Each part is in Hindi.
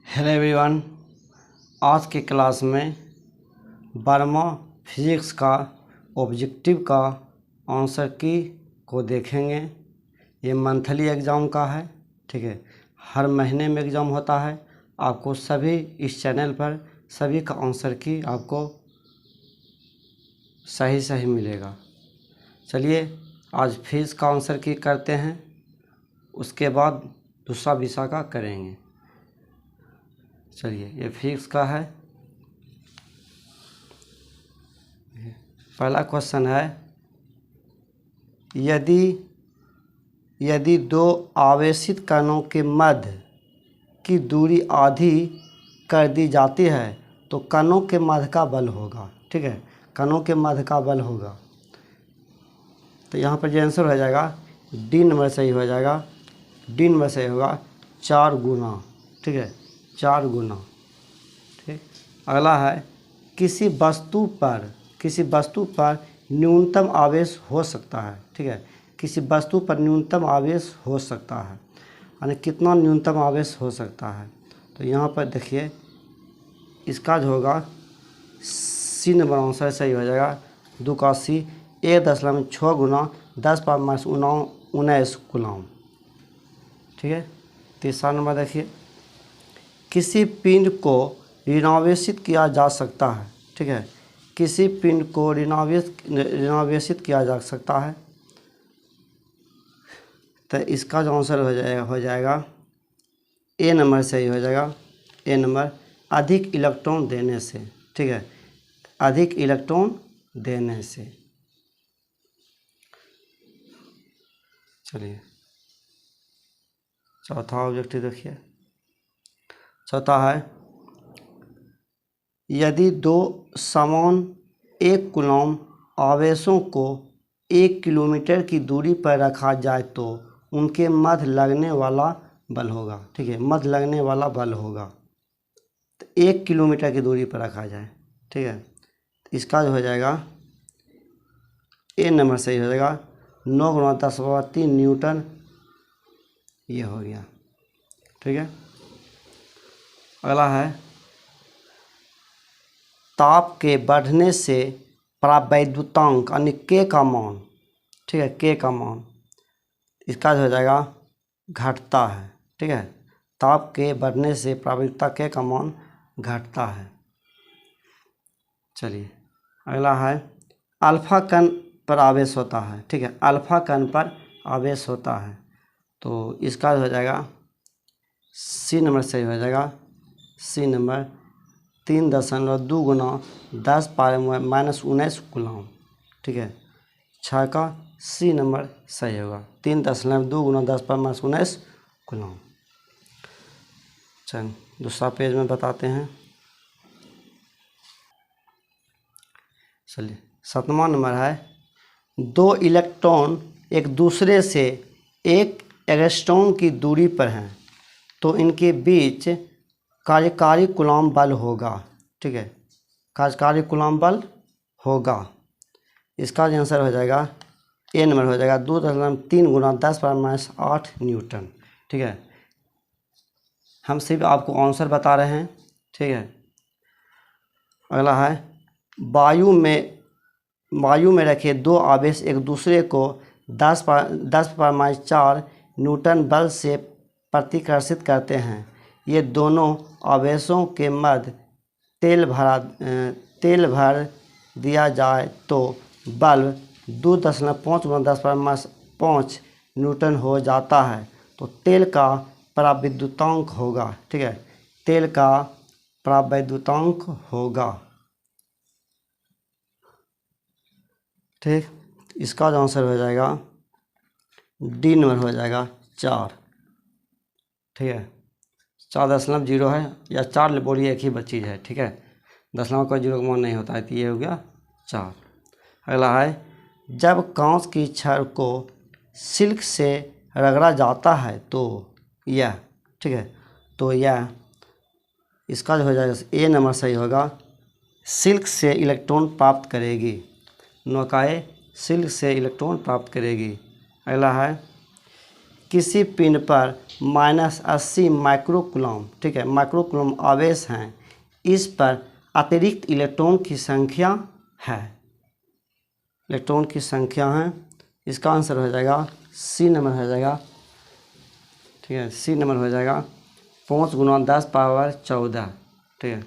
हेलो एवरीवन, आज के क्लास में 12वां फिजिक्स का ऑब्जेक्टिव का आंसर की को देखेंगे। ये मंथली एग्ज़ाम का है, ठीक है। हर महीने में एग्ज़ाम होता है। आपको सभी इस चैनल पर सभी का आंसर की आपको सही मिलेगा। चलिए आज फिजिक्स का आंसर की करते हैं, उसके बाद दूसरा विषय का करेंगे। चलिए ये फिजिक्स का है। पहला क्वेश्चन है, यदि दो आवेशित कणों के मध्य की दूरी आधी कर दी जाती है तो कणों के मध्य का बल होगा, ठीक है। कणों के मध्य का बल होगा, तो यहाँ पर जो आंसर हो जाएगा डी नंबर सही हो जाएगा। डी नंबर सही होगा 4 गुना, ठीक है, 4 गुना, ठीक। अगला है, किसी वस्तु पर न्यूनतम आवेश हो सकता है, ठीक है। किसी वस्तु पर न्यूनतम आवेश हो सकता है, यानी कितना न्यूनतम आवेश हो सकता है। तो यहाँ पर देखिए इसका जो होगा सी नंबर आंसर सही हो जाएगा। 2 का सी 1.6 गुना 10⁻19 कूलम, ठीक है। तीसरा नंबर देखिए, किसी पिंड को ऋणावेशित किया जा सकता है, ठीक है। किसी पिंड को ऋणावेशित किया जा सकता है, तो इसका जो आंसर हो जाएगा ए नंबर सही हो जाएगा। ए नंबर अधिक इलेक्ट्रॉन देने से, ठीक है, अधिक इलेक्ट्रॉन देने से। चलिए चौथा ऑब्जेक्टिव देखिए। चौथा है, यदि दो समान 1 कूलम आवेशों को 1 किलोमीटर की दूरी पर रखा जाए तो उनके मध्य लगने वाला बल होगा, ठीक है। मध्य लगने वाला बल होगा, तो 1 किलोमीटर की दूरी पर रखा जाए, ठीक है। इसका जो हो जाएगा ए नंबर सही हो जाएगा। 9 गुणा 10⁻³ न्यूटन, ये हो गया, ठीक है। अगला है, ताप के बढ़ने से परावैद्युतांक यानी के का मान, ठीक है, के का मान इसका जो हो जाएगा घटता है, ठीक है। ताप के बढ़ने से परावैद्युता के का मान घटता है। चलिए अगला है, अल्फा कण पर आवेश होता है, ठीक है। अल्फा कण पर आवेश होता है, तो इसका हो जाएगा सी नंबर सही हो जाएगा। सी नंबर 3.2 गुना 10⁻−19 कूलम, ठीक है। 6 का सी नंबर सही होगा। 3.2 गुना 10⁻−19 कूलम। चल दूसरा पेज में बताते हैं। चलिए 7वां नंबर है, 2 इलेक्ट्रॉन एक दूसरे से 1 एंगस्ट्रॉम की दूरी पर हैं तो इनके बीच कार्यकारी कूलम बल होगा, ठीक है। कार्यकारी कूलम बल होगा। इसका आंसर हो जाएगा ए नंबर हो जाएगा 2.3 गुना 10⁻8 न्यूटन, ठीक है। हम सिर्फ आपको आंसर बता रहे हैं, ठीक है। अगला है, वायु में रखे 2 आवेश एक दूसरे को 10⁻4 न्यूटन बल से प्रतिकर्षित करते हैं। ये दोनों आवेशों के मध्य तेल भर दिया जाए तो बल 2.5 गुना 10⁻5 न्यूटन हो जाता है। तो तेल का परावैद्युतांक होगा, ठीक है। तेल का परावैद्युतांक होगा, ठीक। इसका आंसर हो जाएगा डी नंबर हो जाएगा 4, ठीक है। 4.0 है या 4 बोलिए, एक ही चीज़ है, ठीक है। दशमलव का 0 का मान नहीं होता है, तो ये हो गया 4। अगला है, जब कांच की छड़ को सिल्क से रगड़ा जाता है तो यह, ठीक है, तो यह इसका जो हो जाएगा ए नंबर सही होगा। सिल्क से इलेक्ट्रॉन प्राप्त करेगी, नौकाएँ सिल्क से इलेक्ट्रॉन प्राप्त करेगी। अगला है, किसी पिंड पर -80 माइक्रोकूलम, ठीक है, माइक्रोकूलम आवेश हैं, इस पर अतिरिक्त इलेक्ट्रॉन की संख्या है, इलेक्ट्रॉन की संख्या है। इसका आंसर हो जाएगा सी नंबर हो जाएगा, ठीक है, सी नंबर हो जाएगा 5 × 10⁻14, ठीक है,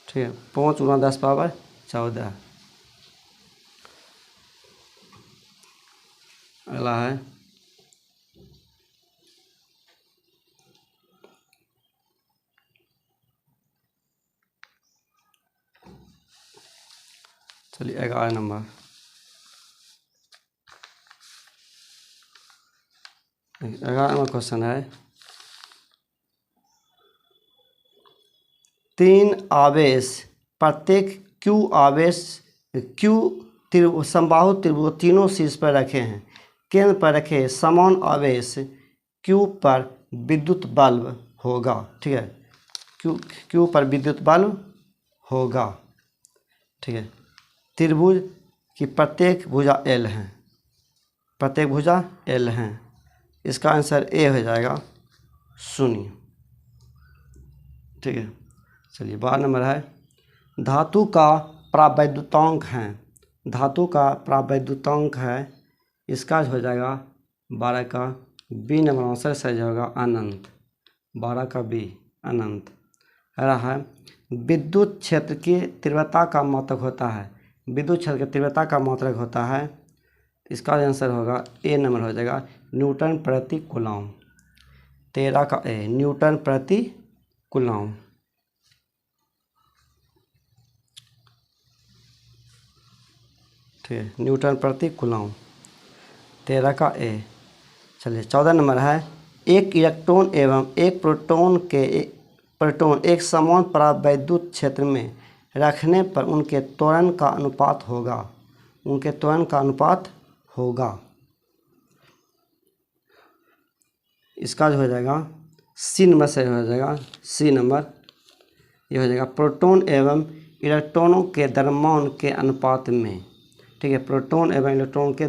ठीक है, 5 × 10⁻14। अगला है चलिए 11 नंबर। 11वां क्वेश्चन है, 3 आवेश प्रत्येक Q आवेश Q समबाहु त्रिभुज तीनों शीर्ष पर रखे हैं, केंद्र पर रखे समान आवेश Q पर विद्युत बल्ब होगा, ठीक है, Q पर विद्युत बल्ब होगा, ठीक है। त्रिभुज की प्रत्येक भुजा L है, प्रत्येक भुजा L है। इसका आंसर ए हो जाएगा 0, ठीक है। चलिए 12 नंबर है, धातु का प्रावैद्युतांक है, धातु का प्रावैद्युतांक है, इसका हो जाएगा 12 का बी नंबर आंसर सही होगा अनंत, 12 का बी अनंत। रहा है विद्युत क्षेत्र की तीव्रता का मात्रक होता है, विद्युत क्षेत्र की तीव्रता का मात्रक होता है, इसका आंसर होगा ए नंबर हो जाएगा न्यूटन प्रति कूलम, 13 का ए न्यूटन प्रति कूलम। ठीक है, न्यूटन प्रति कूलम, 13 का ए। चलिए 14 नंबर है, एक इलेक्ट्रॉन एवं एक प्रोटॉन एक समान परावैद्युत क्षेत्र में रखने पर उनके त्वरण का अनुपात होगा, उनके त्वरण का अनुपात होगा। इसका जो हो जाएगा सी नंबर से हो जाएगा, सी नंबर ये हो जाएगा प्रोटॉन एवं इलेक्ट्रॉनों के द्रव्यमान के अनुपात में, ठीक है, प्रोटॉन एवं इलेक्ट्रॉन के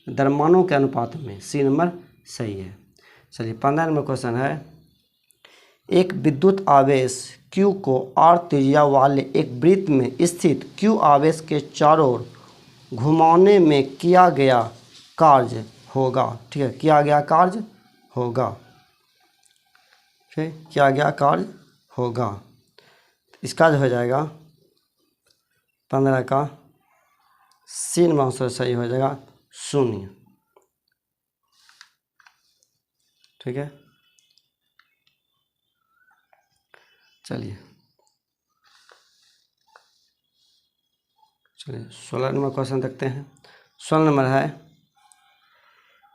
द्रव्यमानों के अनुपात में, सी नंबर सही है। चलिए 15 नंबर क्वेश्चन है, एक विद्युत आवेश Q को R त्रिज्या वाले एक वृत्त में स्थित Q आवेश के चारों ओर घुमाने में किया गया कार्य होगा, ठीक है, किया गया कार्य होगा, ठीक, किया गया कार्य होगा। इसका जो हो जाएगा 15 का सी नंबर आंसर सही हो जाएगा 0, ठीक है। चलिए 16 नंबर क्वेश्चन देखते हैं। 16 नंबर है,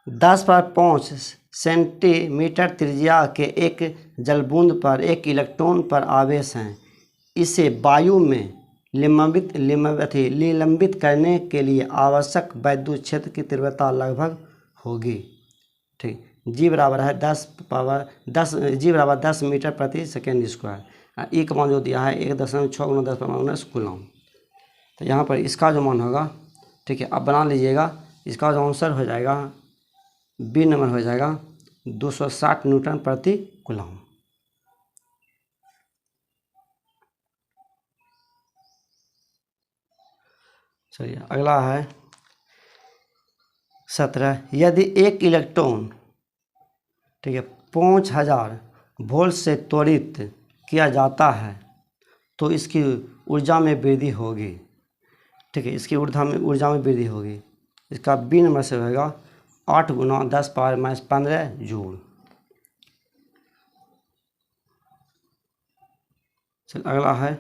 10/5 सेंटीमीटर त्रिज्या के एक जलबूंद पर एक इलेक्ट्रॉन पर आवेश हैं, इसे वायु में निलंबित करने के लिए आवश्यक विद्युत क्षेत्र की तीव्रता लगभग होगी, ठीक, जी बराबर है 10 मीटर प्रति सेकेंड स्क्वायर। ई का मान जो दिया है 1.6 × 10⁻⁹ कूलम। तो यहाँ पर इसका जो मान होगा, ठीक है, अब बना लीजिएगा, इसका जो आंसर हो जाएगा बी नंबर हो जाएगा 260 न्यूटन प्रति कूलम। चलिए अगला है 17, यदि एक इलेक्ट्रॉन, ठीक है, 5000 वोल्ट से त्वरित किया जाता है तो इसकी ऊर्जा में वृद्धि होगी, ठीक है, इसकी ऊर्जा में वृद्धि होगी। इसका बी नंबर से होगा 8 × 10⁻15 जूल। चल अगला है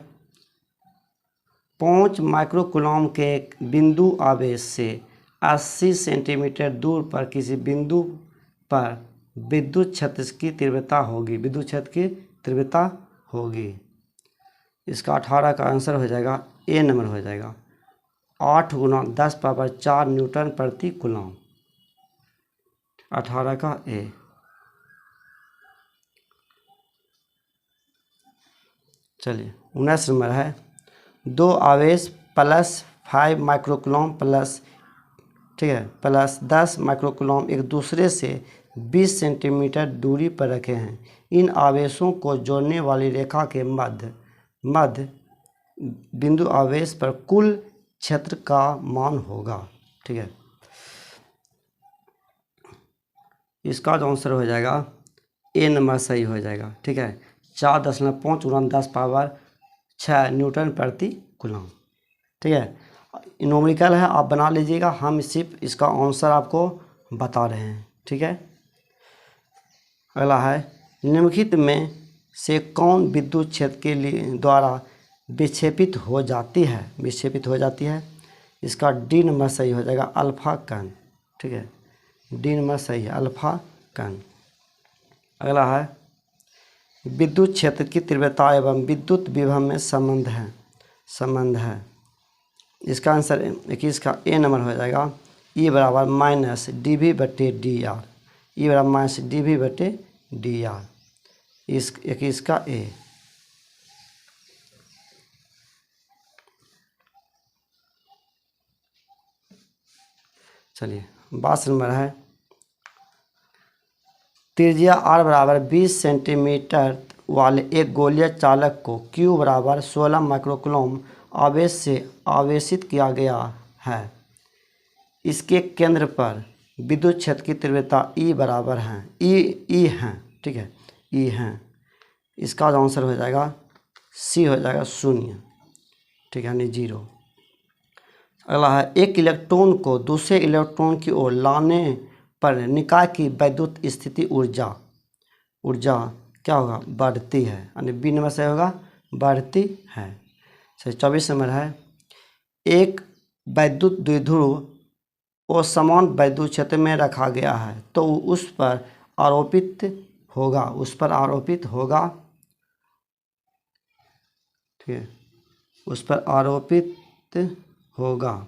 5 माइक्रोकूलम के एक बिंदु आवेश से 80 सेंटीमीटर दूर पर किसी बिंदु पर विद्युत क्षेत्र की तीव्रता होगी, विद्युत क्षेत्र की तीव्रता होगी। इसका 18 का आंसर हो जाएगा ए नंबर हो जाएगा 8 × 10⁻4 न्यूटन प्रति कूलम, 18 का ए। चलिए 19 नंबर है, 2 आवेश +5 माइक्रोकूलम +, ठीक है, प्लस 10 माइक्रोकूलम एक दूसरे से 20 सेंटीमीटर दूरी पर रखे हैं। इन आवेशों को जोड़ने वाली रेखा के मध्य बिंदु आवेश पर कुल क्षेत्र का मान होगा। ठीक है, इसका जो आंसर हो जाएगा ए नंबर सही हो जाएगा। ठीक है, 4.5 × 10⁻6 न्यूटन प्रति कूलम। ठीक है, न्यूमेरिकल है, आप बना लीजिएगा, हम सिर्फ इसका आंसर आपको बता रहे हैं। ठीक है, अगला है निम्नलिखित में से कौन विद्युत क्षेत्र के लिए द्वारा विक्षेपित हो जाती है। इसका डी नंबर सही हो जाएगा, अल्फा कण। ठीक है, डी नंबर सही है, अल्फा कण। अगला है विद्युत क्षेत्र की तीव्रता एवं विद्युत विभव में संबंध है। इसका आंसर 21 का ए नंबर हो जाएगा, ई बराबर माइनस डी वी बटे डी आर। ई बराबर माइनस डी वी बटे डी आर, इस 21 का ए। चलिए 22 नंबर है, त्रिज्या r बराबर 20 सेंटीमीटर वाले एक गोलीय चालक को Q बराबर 16 माइक्रोकूलम आवेश से आवेशित किया गया है। इसके केंद्र पर विद्युत क्षेत्र की तीव्रता E बराबर है, ई है। ठीक है, ई है। इसका आंसर हो जाएगा सी हो जाएगा 0। ठीक है, यानी 0। अगला है एक इलेक्ट्रॉन को दूसरे इलेक्ट्रॉन की ओर लाने पर निकाय की वैद्युत स्थिति ऊर्जा क्या होगा, बढ़ती है, यानी बी नंबर से होगा बढ़ती है। सही। 24 नंबर है एक वैद्युत द्विध्रुव और समान वैद्युत क्षेत्र में रखा गया है तो उस पर आरोपित होगा। ठीक है, उस पर आरोपित होगा।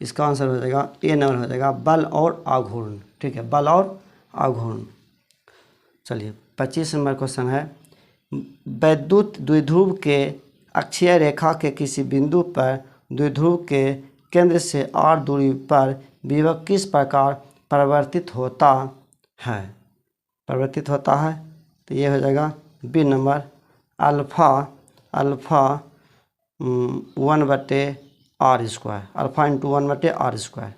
इसका आंसर हो जाएगा ए नंबर हो जाएगा, बल और आघूर्ण। ठीक है, बल और आघूर्ण। चलिए 25 नंबर क्वेश्चन है वैद्युत द्विध्रुव के अक्षीय रेखा के किसी बिंदु पर द्विध्रुव के केंद्र से r दूरी पर विभव किस प्रकार परिवर्तित होता है। तो ये हो जाएगा B number, alpha 1/r², alpha into 1/r²।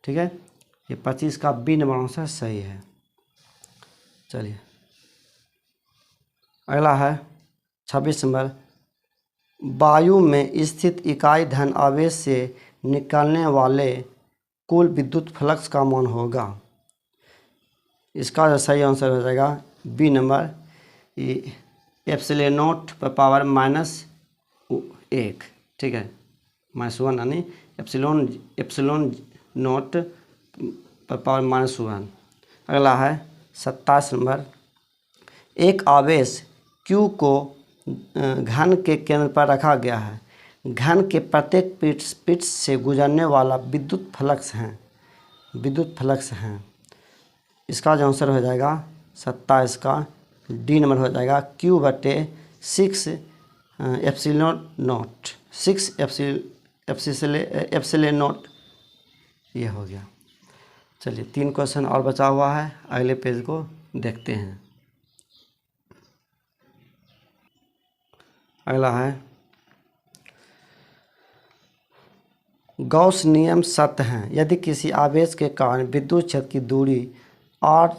ठीक है, ये 25 का बी नंबर आंसर सही है। चलिए अगला है 26 नंबर, वायु में स्थित इकाई धन आवेश से निकलने वाले कुल विद्युत फ्लक्स का मान होगा। इसका सही आंसर हो जाएगा बी नंबर, ε0⁻1। ठीक है, -1 यानी ε0⁻1। अगला है 27 नंबर, एक आवेश Q को घन के केंद्र पर रखा गया है। घन के प्रत्येक पृष्ठ से गुजरने वाला विद्युत फ्लक्स हैं। इसका जो आंसर हो जाएगा 27 का डी नंबर हो जाएगा, Q/6 ε0, 6 ε0। ये हो गया। चलिए 3 क्वेश्चन और बचा हुआ है, अगले पेज को देखते हैं। अगला है गॉस नियम सत्य है यदि किसी आवेश के कारण विद्युत क्षेत्र की दूरी r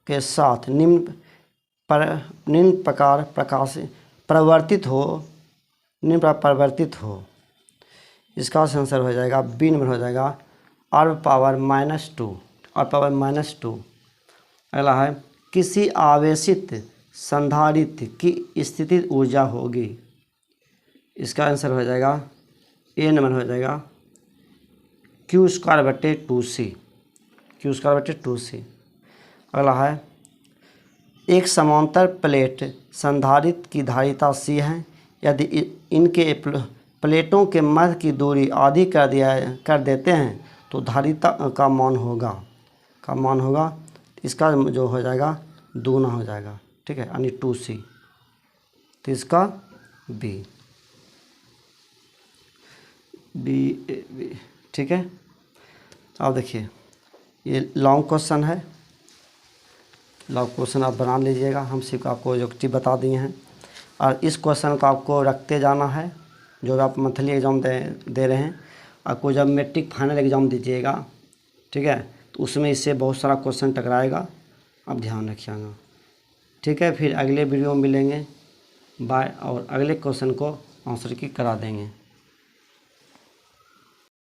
के साथ निम्न प्रकार परिवर्तित हो। इसका आंसर हो जाएगा बी नंबर हो जाएगा, r⁻²। अगला है किसी आवेशित संधारित्र की स्थितिज ऊर्जा होगी। इसका आंसर हो जाएगा ए नंबर हो जाएगा, Q²/2c। अगला है एक समांतर प्लेट संधारित्र की धारिता C है यदि इनके प्लेटों के मध्य की दूरी आधी कर देते हैं तो धारिता का मान होगा। इसका जो हो जाएगा दूना हो जाएगा। ठीक है, यानी 2c। तो इसका बी। ठीक है, अब देखिए ये लॉन्ग क्वेश्चन है, लॉन्ग क्वेश्चन आप बना लीजिएगा, हम सिर्फ आपको ऑब्जेक्टिव बता दिए हैं। और इस क्वेश्चन को आपको रखते जाना है, जो आप मंथली एग्ज़ाम दे रहे हैं, आपको जब मैट्रिक फाइनल एग्ज़ाम दीजिएगा, ठीक है, तो उसमें इससे बहुत सारा क्वेश्चन टकराएगा, आप ध्यान रखिएगा। ठीक है, फिर अगले वीडियो में मिलेंगे, बाय, और अगले क्वेश्चन को आंसर की करा देंगे।